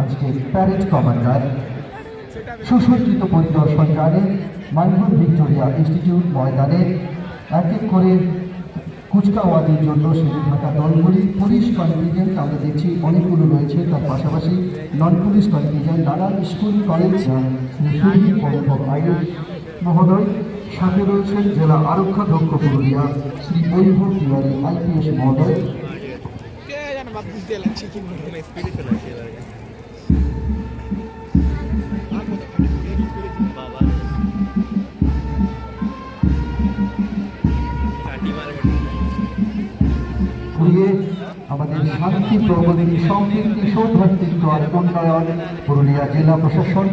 আজকে parade commander সুসজ্জিত পরিদর্শনকারী মাইনপুর Victoria institute ময়দানে এক এক করে কুচকাওয়াজের জন্য সেজে থাকা দলগুলি পুলিশ কন্টিনজেন্ট আমরা দেখছি অনেকগুলো রয়েছে, তার পাশাপাশি নন পুলিশ কন্টিনজেন্ট নানান স্কুল কলেজ আইএস মহোদয়, সাথে রয়েছেন জেলা আরক্ষাধ্যক্ষ পুরুলিয়া শ্রী বৈভব তিওয়ারি আইপিএস মহোদয়। আমাদের শান্তি প্রগতি সম্প্রীতি সৌভ্রাতৃত্ব আর উন্নয়ন পুরুলিয়া জেলা প্রশাসন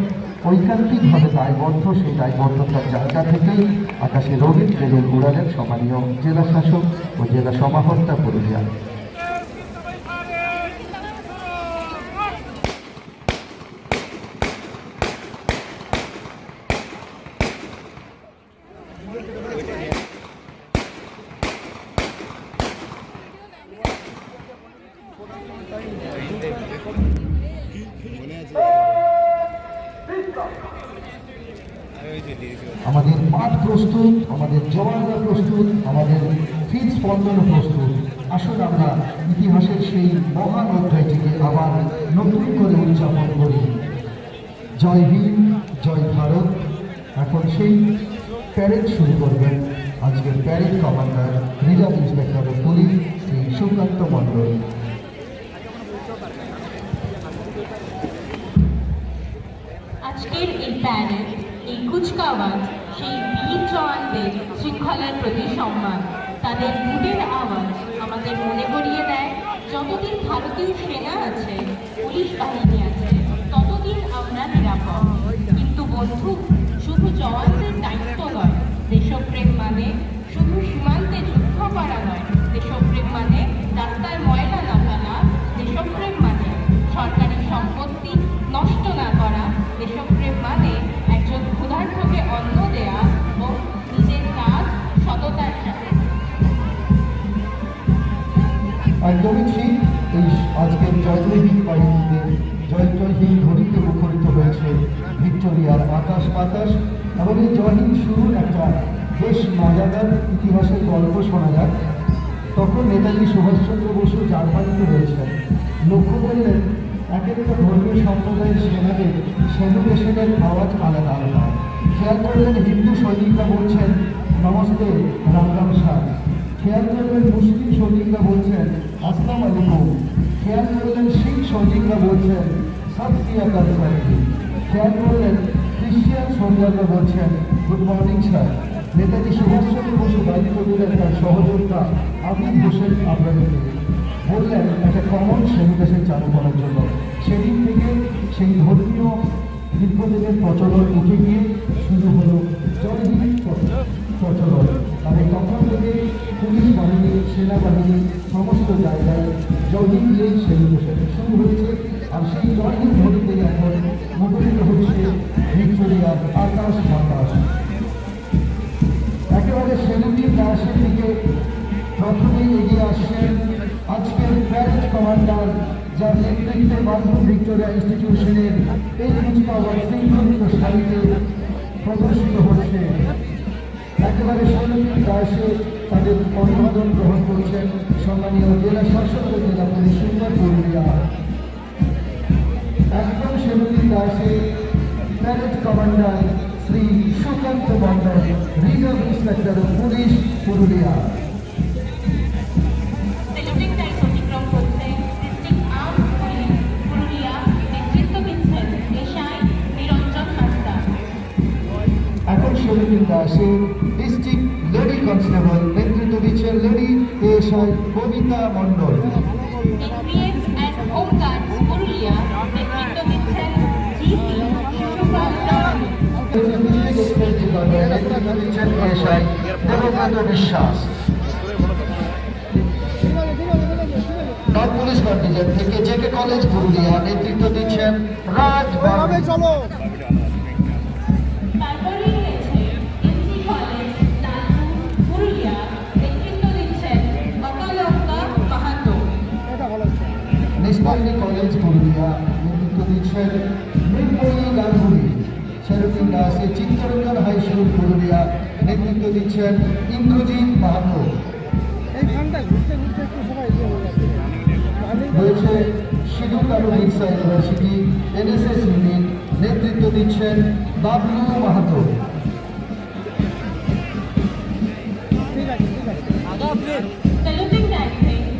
ঐকান্তিকভাবে দায়বদ্ধ। সেই দায়বদ্ধতার জায়গা থেকেই আকাশে রঙিন বেলুন উড়ালেন সম্মানীয় জেলা শাসক ও জেলা সমাহর্তা পুরুলিয়া। আমাদের মাঠ প্রস্তুত, আমাদের জওয়ানরা প্রস্তুত, আমাদের ফিল্ড স্পন্দন প্রস্তুত। আসুন আমরা ইতিহাসের সেই মহান অধ্যায়টিকে আবার নতুন করে উদযাপন করি। জয় হিন্দ, জয় ভারত। এখন সেই প্যারেড শুরু করবেন আজকের parade commander reserve inspector of police Shri Sukanta Mondal. আজকের এই প্যারেড, এই কুচকাওয়াজ সেই বীর জওয়ানদের শৃঙ্খলার প্রতি সম্মান। তাদের বুটের আওয়াজ আমাদের মনে করিয়ে দেয় যতদিন ভারতীয় সেনা আছে, পুলিশ বাহিনী আছে, ততদিন আমরা নিরাপদ। কিন্তু বন্ধু, শুধু জওয়ানদের দায়িত্ব নয়, দেশপ্রেম মানে শুধু সীমান্তে যুদ্ধ করা নয়। দেশপ্রেম মানে রাস্তায় ময়লা না ফেলা। দেশপ্রেম মানে সরকারি সম্পত্তি নষ্ট না করা। দেশপ্রেম মানে একজন ক্ষুধার্তকে অন্ন দেয়া ও নিজের কাজ সততার সাথে। একদমই ঠিক। এই আজকের জয় জয় হিন্দ বাহিনীতে জয় জয় হিন্দ ধ্বনিতে মুখরিত হয়েছে ভিক্টোরিয়ার আকাশ বাতাস। এবং এই জয় হিন্দ শুরুর একটা বেশ মজাদার ইতিহাসের গল্প শোনা যাক। তখন নেতাজি সুভাষচন্দ্র বসু জার্মানিতে রয়েছেন। লক্ষ্য করলেন এক একটা ধর্মীয় সম্প্রদায়ের সেনাদের সেলিব্রেশনের আওয়াজ আলাদা আলাদা। খেয়াল করলেন হিন্দু সৈনিকরা বলছেন নমস্তে রাম রাম সাহ। খেয়াল করলেন মুসলিম সৈনিকরা বলছেন আসসালামু আলাইকুম। খেয়াল করলেন শিখ সৈনিকরা বলছেন সত শ্রী আকাল স্যারজি। খেয়াল করলেন খ্রিস্টিয়ান সৈনিকরা বলছেন good morning sir. Netaji Subhash Chandra Bose দাবি করলেন তার সহযোদ্ধা আবিদ হোসেন আবরারকে, বললেন একটা কমন সেলিব্রেশন চালু করার জন্য। সেদিন থেকে সেই ধর্মীয় বিপ্লবের প্রচলন উঠে গিয়ে শুরু হলো জয় হিন্দ প্রচলন। আর তখন থেকে পুলিশ বাহিনী, সেনাবাহিনী সমস্ত জায়গায় জয় হিন্দ দিয়েই সেলিব্রেশন শুরু হয়েছে। আর সেই জয় হিন্দ ধ্বনিতে এখন মুখরিত হচ্ছে ভিক্টোরিয়ার আকাশ বাতাস। একেবারে সেনাদের দাসের দিকে প্রথমেই এগিয়ে আসছেন আজকের প্যারেড কমান্ডার, যার নেতৃত্বে মাইনপুর ভিক্টোরিয়া ইনস্টিটিউশনের এই কুচকাওয়াজ শৃঙ্খলিত সারিতে প্রদর্শিত হচ্ছে। একেবারে সেনাদের দাসে তাদের অভিবাদন গ্রহণ করছেন সম্মানীয় জেলা শাসক ও জেলা পুলিশ সুপার পুরুলিয়া। একদম সেনাদের দাসে parade commander Shri Sukanta Mondal, reserve inspector of police Purulia. এখন সেনাদের দাসে ডিস্ট্রিক্ট লেডি কনস্টেবল নেতৃত্ব দিচ্ছেন লেডি এএসআই কবিতা মণ্ডল। বিশ্বাস নন পুলিশ কন্টিনজেন্ট থেকে জেকে কলেজ পুরুলিয়া নেতৃত্ব দিচ্ছেন রাজ বাবু। নিষ্পালনী কলেজ পুরুলিয়া দিচ্ছেন মৃন্ময়ী গাঙ্গুলি। ছেড়ুটি দাসে চিত্তরঞ্জন হাই স্কুল পুরুলিয়া নেতৃত্ব দিচ্ছেন ইন্দ্রজিৎ মাহাতো। রয়েছে Sidhu Kanu Birsa university NSS unit নেতৃত্ব দিচ্ছেন বাবলু মাহাতো।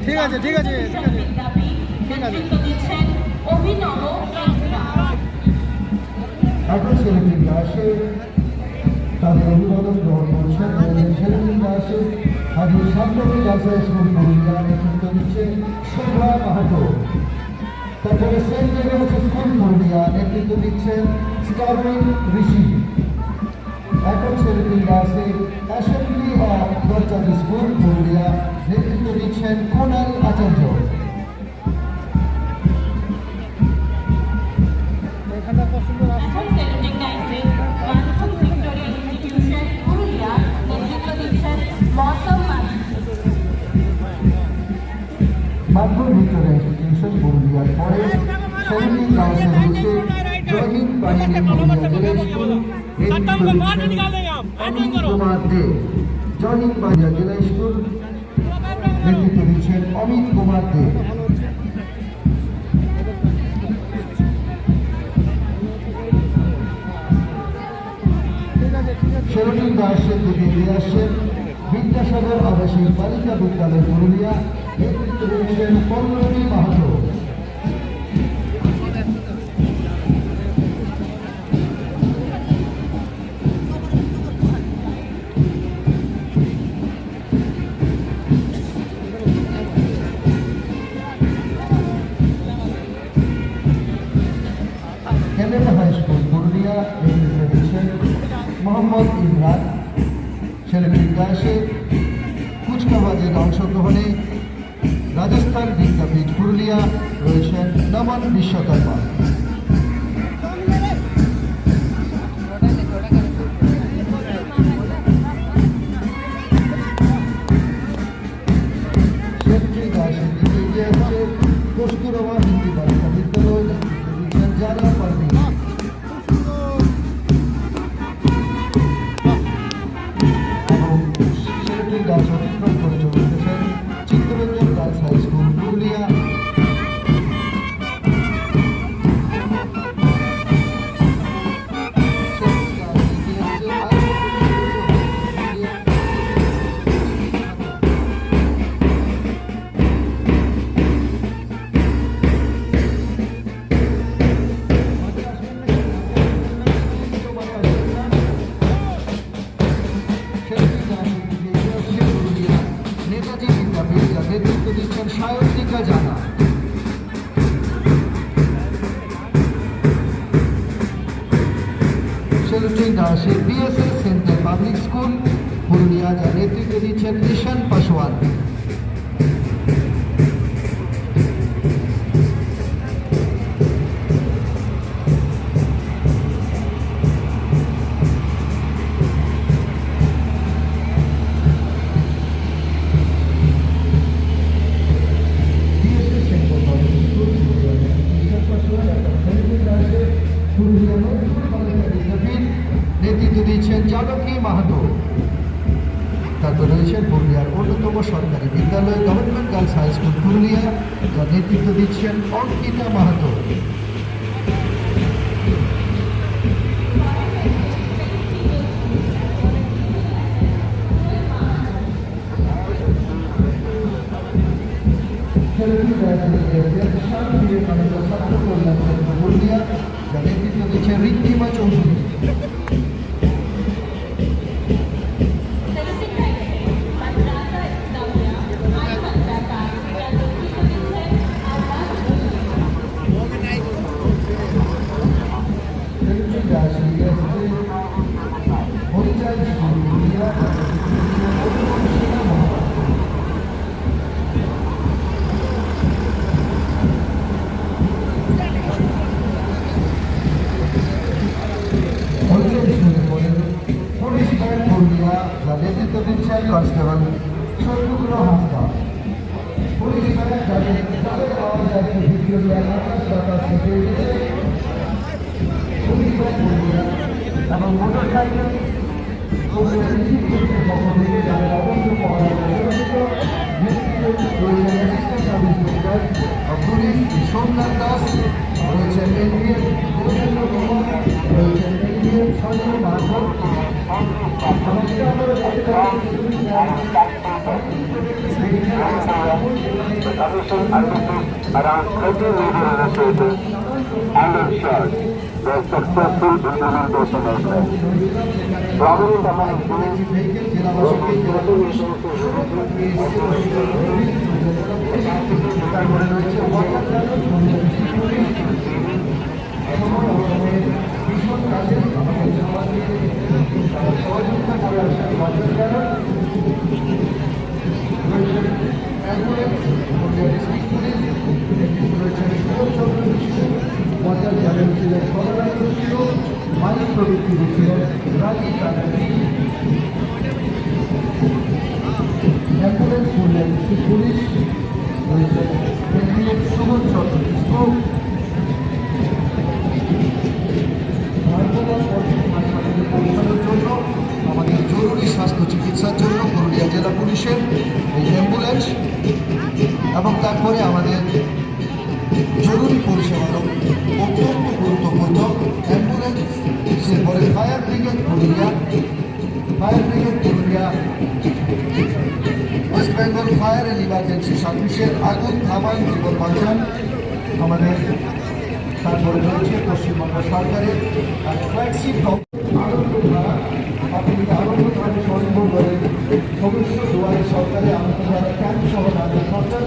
ঠিক আছে ঠিক আছে ঠিক আছে নেতৃত্ব দিচ্ছেন অভিনব মেহরা। এখন ছেলেটি দাসে তাদের অভিবাদন গ্রহণ করছেন। ছেলেটি দাসে হাজির শান্তনু গার্লস স্কুল পুরুলিয়া নেতৃত্ব দিচ্ছে শোভা মাহাতো। তারপরে সেন্ট জেভিয়ার্স স্কুল পুরুলিয়া নেতৃত্ব দিচ্ছেন স্টারউইন ঋষি। এখন ছেলেটি দাসে assembly of God church school Purulia নেতৃত্ব দিচ্ছেন কুণাল আচার্য। এখন সেলুটিং ডাইসে গান্ধী ভিক্টোরিয়া ইনস্টিটিউশন পুরুলিয়া নেতৃত্ব দিচ্ছেন মৌসম মাঝি। মাধ্যমিক ভিক্টোরিয়া ইনস্টিটিউশন পুরুলিয়ার পরে ছেলেটি দাসে রয়েছে জয়হিন্দ বাহিনী পুরুলিয়া জেলা স্কুল নেতৃত্ব দিচ্ছেন অমিত কুমার দে। জয়হিন্দ বাহিনী জেলা স্কুল নেতৃত্ব দিচ্ছেন অমিত কুমার দে। ছেলেটি দাসের দিকে এগিয়ে আসছেন বিদ্যাসাগর আবাসিক বালিকা বিদ্যালয় পুরুলিয়া নেতৃত্ব দিচ্ছেন পল্লবী মাহাতো। কেনেল হাই স্কুল পুরুলিয়া নেতৃত্ব দিচ্ছেন মোহাম্মদ ইমরান। ছেলেটি দাসে কুচকাওয়াজের অংশগ্রহণে রাজস্থান বিদ্যাপীঠ পুরুলিয়া রয়েছেন নমন বিশ্বকর্মা। ছেলেটি দাসের দিকে এগিয়ে আসছে কস্তুরবা হিন্দি বালিকা বিদ্যালয় নেতৃত্ব দিচ্ছেন জারা পারভিন। ছেলেটি দাস অতিক্রম করে চলে এসেছেন Chittaranjan girls high school Purulia. Netaji Vidyapith যার নেতৃত্ব দিচ্ছেন সায়ন্তিকা জানা। ছেলেটি দাসে BSS centre public school Purulia যার নেতৃত্ব দিচ্ছেন ঈশান পাসওয়ান। নেতৃত্ব দিচ্ছেন জানকী মাহাতো। তারপর রয়েছেন পুরুলিয়ার অন্যতম সরকারি বিদ্যালয় government girls high school Purulia যার নেতৃত্ব দিচ্ছেন অঙ্কিতা মাহাতো। পুরুলিয়া যার নেতৃত্ব দিচ্ছেন ঋদ্ধিমা চৌধুরী। নেতৃত্ব দিচ্ছেন constable Shatrughan Hansda. Police bank যাদের আমাদের আজকে ভিক্টোরিয়ার আকাশ বাতাস হেঁটে এসেছে এবং মোটর সাইকেল যাদের অবশ্য পড়া পুলিশ সোমনাথ দাস রয়েছেন এনডিএ দেবেন্দ্র কুমার রয়েছেন NDA Sanjay Madhav around 30 radio illustrations and ensured their successful implementation of them. Prominent among these তারপরে রয়েছে ভীষণ কাজে আমাদের সমাজকে সহযোগিতা করে আসেন বাজার যারা রয়েছেন অ্যাম্বুলেন্স ডিস্ট্রিক্ট পুলিশ রয়েছেন সুবোধচন্দ্র মিশ্র বাজার যাবেন ছিলেন সরকার ছিল মালিক প্রবৃত্তি ছিলেন রাজীব ব্যানার্জি অ্যাম্বুলেন্স করলেন পুলিশ রয়েছেন সুবোধচন্দ্র মিশ্র পৌঁছানোর জন্য আমাদের জরুরি স্বাস্থ্য চিকিৎসার জন্য পুরুলিয়া জেলা পুলিশের এই অ্যাম্বুলেন্স এবং তারপরে আমাদের জরুরি পরিষেবার অত্যন্ত গুরুত্বপূর্ণ অ্যাম্বুলেন্স পরে fire brigade Purulia West Bengal fire and emergency সার্ভিসের আগুন থামান জীবন বাঁচান আমাদের তারপরে রয়েছে পশ্চিমবঙ্গ সরকারের ফ্ল্যাগশিপ আনন্দধারা আপনি আনন্দধারা স্বনির্ভর করেন ভবিষ্যৎ দুয়ারে সরকারের আনন্দধারা ক্যাম্প সহ রাজ্য সরকার